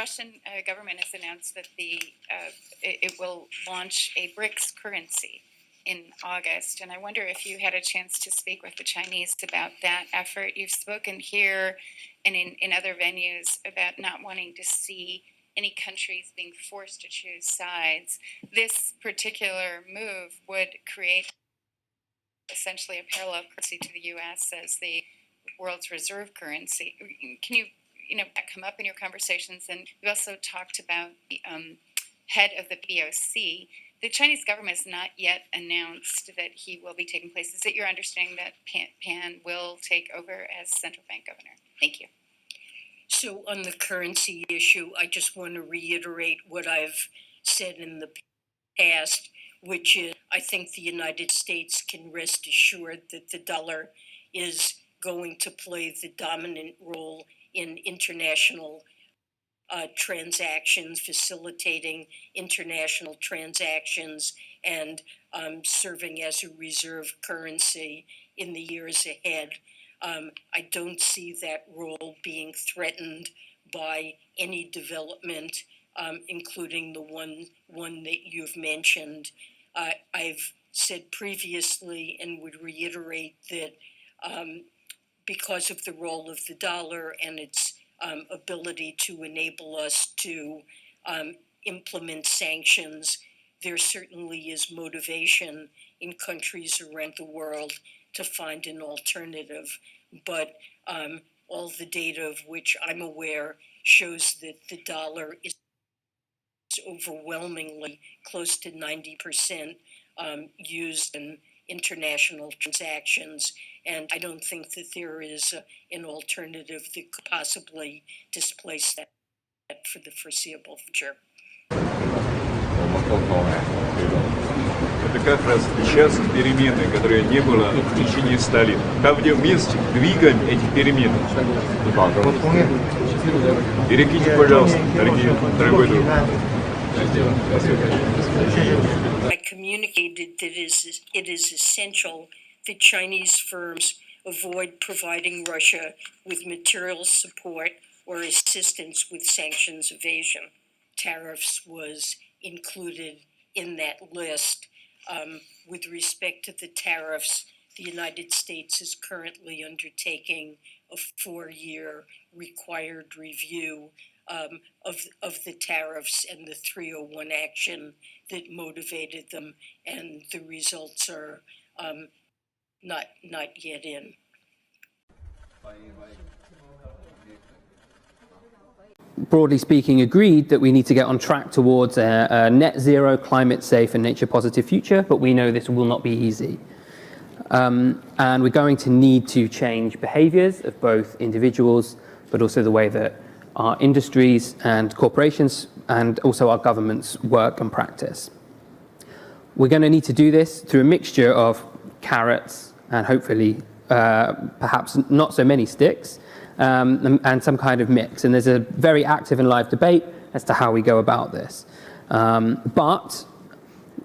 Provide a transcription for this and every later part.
Russian government has announced that it will launch a Brics currency in August, and I wonder if you had a chance to speak with the Chinese about that effort. You've spoken here and in other venues about not wanting to see any countries being forced to choose sides. This particular move would create essentially a parallel currency to the U.S. as the world's reserve currency. Can you that come up in your conversations? And you also talked about the head of the BOC. The Chinese government has not yet announced that he will be taking place. Is it your understanding that Pan will take over as central bank governor? Thank you. So on the currency issue, I just want to reiterate what I've said in the past, which is I think the United States can rest assured that the dollar is going to play the dominant role in international transactions, facilitating international transactions, and serving as a reserve currency in the years ahead. I don't see that role being threatened by any development, including the one that you've mentioned. I've said previously and would reiterate that because of the role of the dollar and its ability to enable us to implement sanctions, there certainly is motivation in countries around the world to find an alternative. But all the data of which I'm aware shows that the dollar is overwhelmingly close to 90% used in international transactions, and I don't think that there is an alternative that could possibly displace that for the foreseeable future. Это как раз сейчас перемены, которые не было в течение 100 лет. Там, где вместе двигаем эти перемены. Перекиньте, пожалуйста, дорогой друг. I communicated that it is essential that Chinese firms avoid providing Russia with material support or assistance with sanctions evasion. Tariffs was included in that list. With respect to the tariffs, the United States is currently undertaking a 4-year required review of the tariffs and the 301 action that motivated them, and the results are not yet in. Broadly speaking, agreed that we need to get on track towards a net zero, climate safe and nature positive future, but we know this will not be easy. And we're going to need to change behaviors of both individuals, but also the way that our industries and corporations and also our governments work and practice. We're going to need to do this through a mixture of carrots and hopefully perhaps not so many sticks, and some kind of mix. And there's a very active and live debate as to how we go about this. But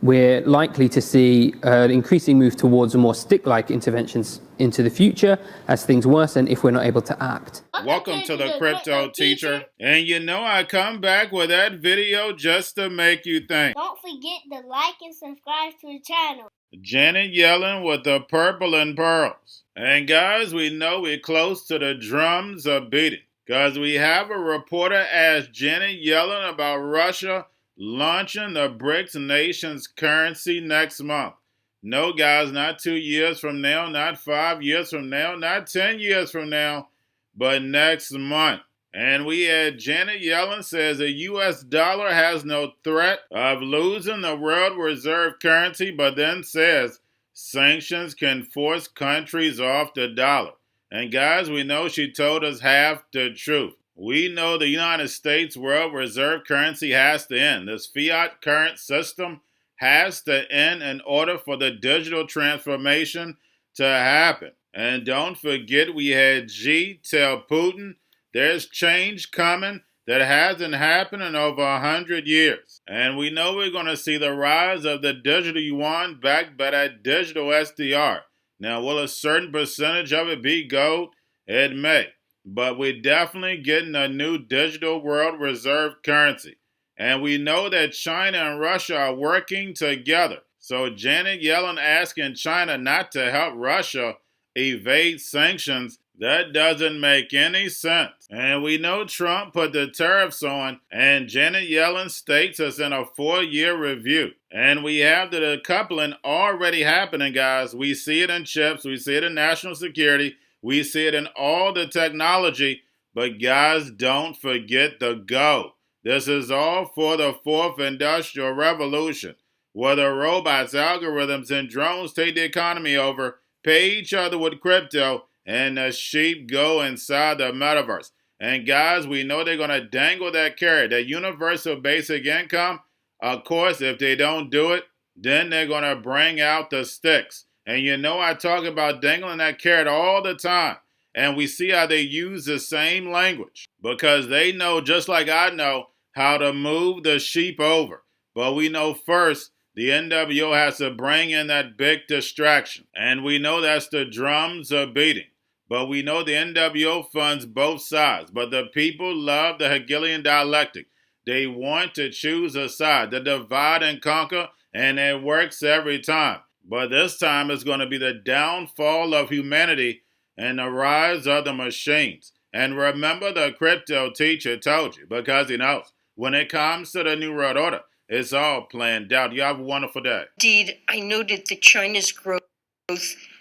we're likely to see an increasing move towards a more stick-like interventions into the future as things worsen if we're not able to act. Welcome to the Crypto Teacher. And you know I come back with that video just to make you think. Don't forget to like and subscribe to the channel. Janet Yellen with the purple and pearls. And guys, we know we're close to the drums of beating, because we have a reporter asked Janet Yellen about Russia launching the BRICS nation's currency next month. No, guys, not 2 years from now, not 5 years from now, not 10 years from now, but next month. And we had Janet Yellen says the U.S. dollar has no threat of losing the world reserve currency, but then says sanctions can force countries off the dollar. And guys, we know she told us half the truth. We know the United States world reserve currency has to end. This fiat current system has to end in order for the digital transformation to happen. And don't forget, we had Xi tell Putin there's change coming that hasn't happened in over 100 years. And we know we're going to see the rise of the digital yuan backed by that digital SDR. Now, will a certain percentage of it be gold? It may. but we're definitely getting a new digital world reserve currency. And we know that China and Russia are working together. So Janet Yellen asking China not to help Russia evade sanctions, that doesn't make any sense. And we know Trump put the tariffs on, and Janet Yellen states us in a 4-year review. And we have the decoupling already happening, guys. We see it in chips, we see it in national security, we see it in all the technology. But guys, don't forget the go. This is all for the fourth industrial revolution, where the robots, algorithms, and drones take the economy over, pay each other with crypto, and the sheep go inside the metaverse. And guys, we know they're going to dangle that carrot, that universal basic income. Of course, if they don't do it, then they're going to bring out the sticks. And you know I talk about dangling that carrot all the time. And we see how they use the same language, because they know, just like I know, how to move the sheep over. But we know first, the NWO has to bring in that big distraction. And we know that's the drums are beating. But we know the NWO funds both sides. But the people love the Hegelian dialectic. They want to choose a side, the divide and conquer, and it works every time. But this time it's going to be the downfall of humanity and the rise of the machines. And remember, the crypto teacher told you, because he knows when it comes to the New World Order, it's all planned out. You have a wonderful day. Indeed, I noted that China's growth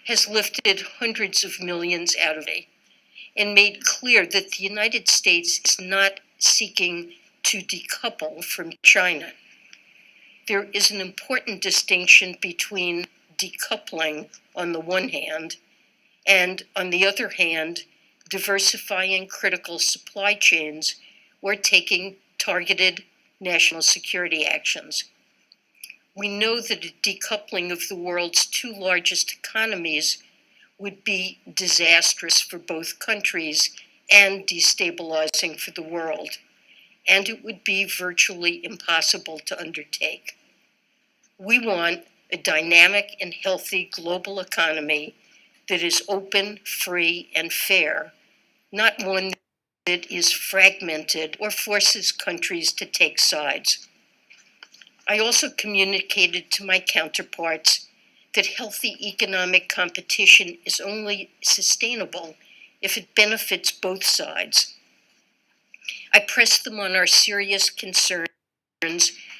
has lifted hundreds of millions out of it and made clear that the United States is not seeking to decouple from China. There is an important distinction between decoupling on the one hand and, on the other hand, diversifying critical supply chains or taking targeted national security actions. We know that a decoupling of the world's two largest economies would be disastrous for both countries and destabilizing for the world, and it would be virtually impossible to undertake. We want a dynamic and healthy global economy that is open, free, and fair, not one that is fragmented or forces countries to take sides. I also communicated to my counterparts that healthy economic competition is only sustainable if it benefits both sides. I pressed them on our serious concerns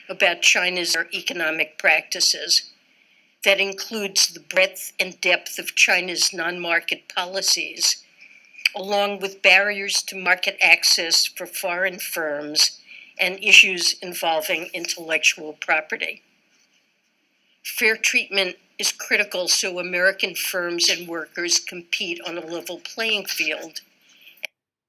about China's economic practices. That includes the breadth and depth of China's non-market policies, along with barriers to market access for foreign firms and issues involving intellectual property. Fair treatment is critical so American firms and workers compete on a level playing field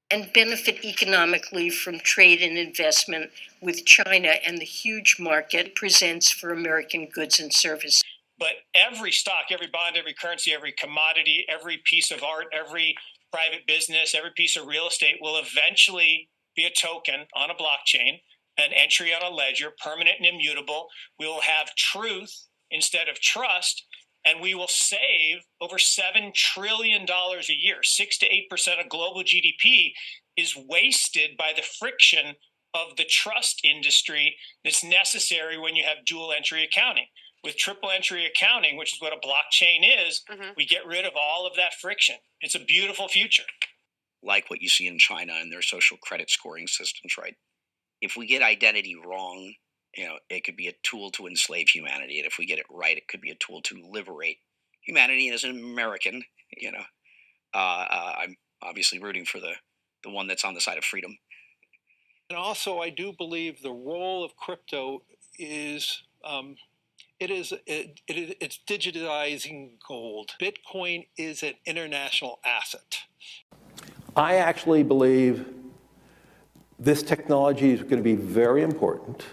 and benefit economically from trade and investment with China and the huge market it presents for American goods and services. But every stock, every bond, every currency, every commodity, every piece of art, every private business, every piece of real estate will eventually be a token on a blockchain, an entry on a ledger, permanent and immutable. We will have truth instead of trust, and we will save over $7 trillion a year. 6 to 8% of global GDP is wasted by the friction of the trust industry that's necessary when you have dual entry accounting. With triple entry accounting, which is what a blockchain is, we get rid of all of that friction. It's a beautiful future. Like what you see in China and their social credit scoring systems, right? If we get identity wrong, it could be a tool to enslave humanity. And if we get it right, it could be a tool to liberate humanity. And as an American, I'm obviously rooting for the one that's on the side of freedom. And also, I do believe the role of crypto is it's digitizing gold. Bitcoin is an international asset. I actually believe this technology is going to be very important.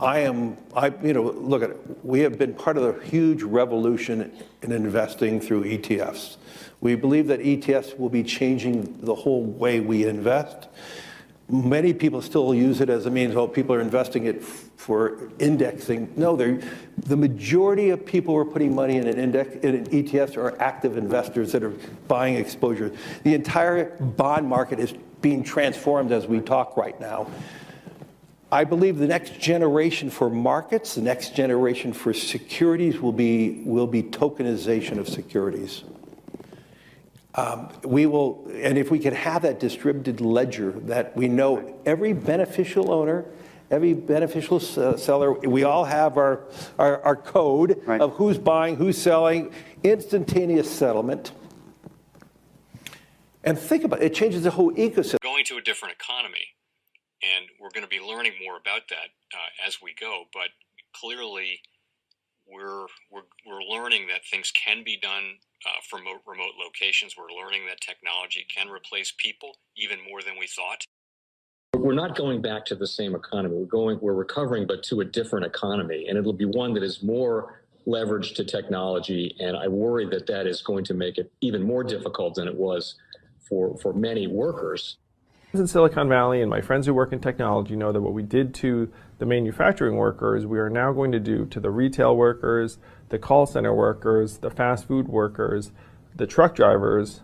Look at it. We have been part of the huge revolution in investing through ETFs. We believe that ETFs will be changing the whole way we invest. Many people still use it as a means, well, people are investing it for indexing. No, the majority of people who are putting money in in ETFs are active investors that are buying exposure. The entire bond market is being transformed as we talk right now. I believe the next generation for markets, the next generation for securities will be tokenization of securities. We will, and if we can have that distributed ledger that we know every beneficial owner, every beneficial seller, we all have our code of who's buying, who's selling, instantaneous settlement. And think about it, it changes the whole ecosystem. Going to a different economy, and we're going to be learning more about that as we go, but clearly we're learning that things can be done from remote locations. We're learning that technology can replace people even more than we thought. We're not going back to the same economy. We're recovering, but to a different economy, and it'll be one that is more leveraged to technology. And I worry that that is going to make it even more difficult than it was for many workers. In Silicon Valley, and my friends who work in technology know that what we did to the manufacturing workers, we are now going to do to the retail workers, the call center workers, the fast food workers, the truck drivers,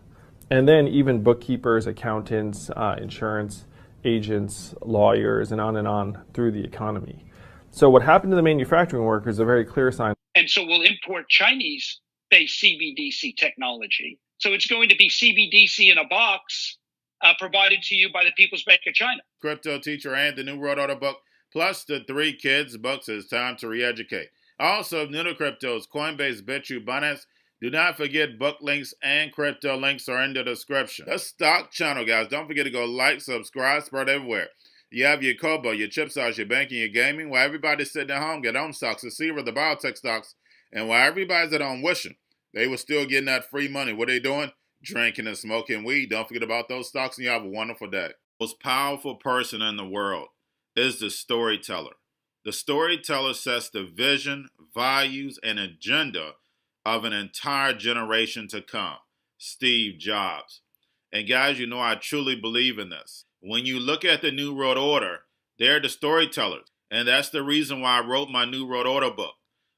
and then even bookkeepers, accountants, insurance agents, lawyers, and on through the economy. So what happened to the manufacturing workers is a very clear sign. And so we'll import Chinese-based CBDC technology. So it's going to be CBDC in a box provided to you by the People's Bank of China. Cryptoteacher and the New World Order book, plus the 3 kids books. It's time to re-educate. Also, new to cryptos, Coinbase, Bitrue, Binance. Do not forget book links and crypto links are in the description. The stock channel, guys. Don't forget to go like, subscribe, spread everywhere. You have your Kobo, your chip stocks, your banking, your gaming. While everybody's sitting at home, get home stocks, the Seaver, the biotech stocks. And while everybody's at home wishing they were still getting that free money, what are they doing? Drinking and smoking weed. Don't forget about those stocks, and you have a wonderful day. The most powerful person in the world is the storyteller. The storyteller sets the vision, values, and agenda of an entire generation to come. Steve Jobs. And guys, you know I truly believe in this. When you look at the New World Order, they're the storytellers. And that's the reason why I wrote my New World Order book.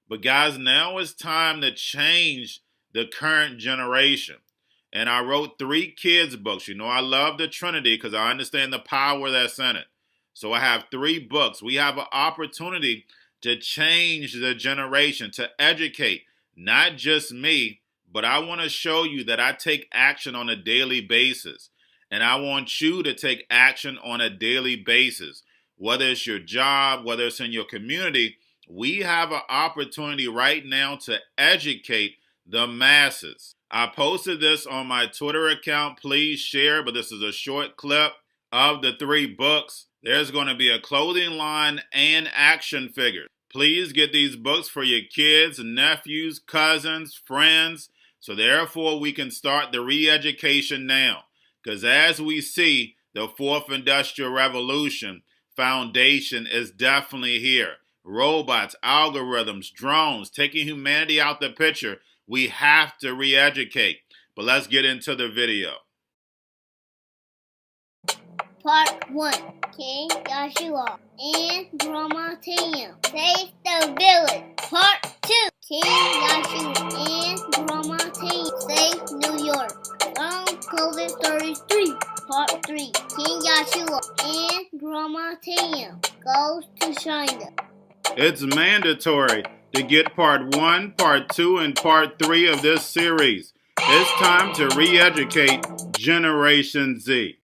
But guys, now it's time to change the current generation. And I wrote 3 kids books. You know I love the Trinity because I understand the power that's in it. So I have 3 books. We have an opportunity to change the generation, to educate, not just me, but I want to show you that I take action on a daily basis. And I want you to take action on a daily basis. Whether it's your job, whether it's in your community, we have an opportunity right now to educate the masses. I posted this on my Twitter account. Please share, but this is a short clip of the 3 books. There's going to be a clothing line and action figures. Please get these books for your kids, nephews, cousins, friends, so therefore we can start the re-education now. Because as we see, the 4th Industrial Revolution foundation is definitely here. Robots, algorithms, drones, taking humanity out the picture. We have to re-educate. But let's get into the video. Part 1. King Joshua and Drama Team Save the Village. Part 2. King Joshua and Drama Team Save New York. From COVID Stories 3. Part 3. King Joshua and Drama Team goes to China. It's mandatory to get part 1, part 2, and part 3 of this series. It's time to re-educate Generation Z.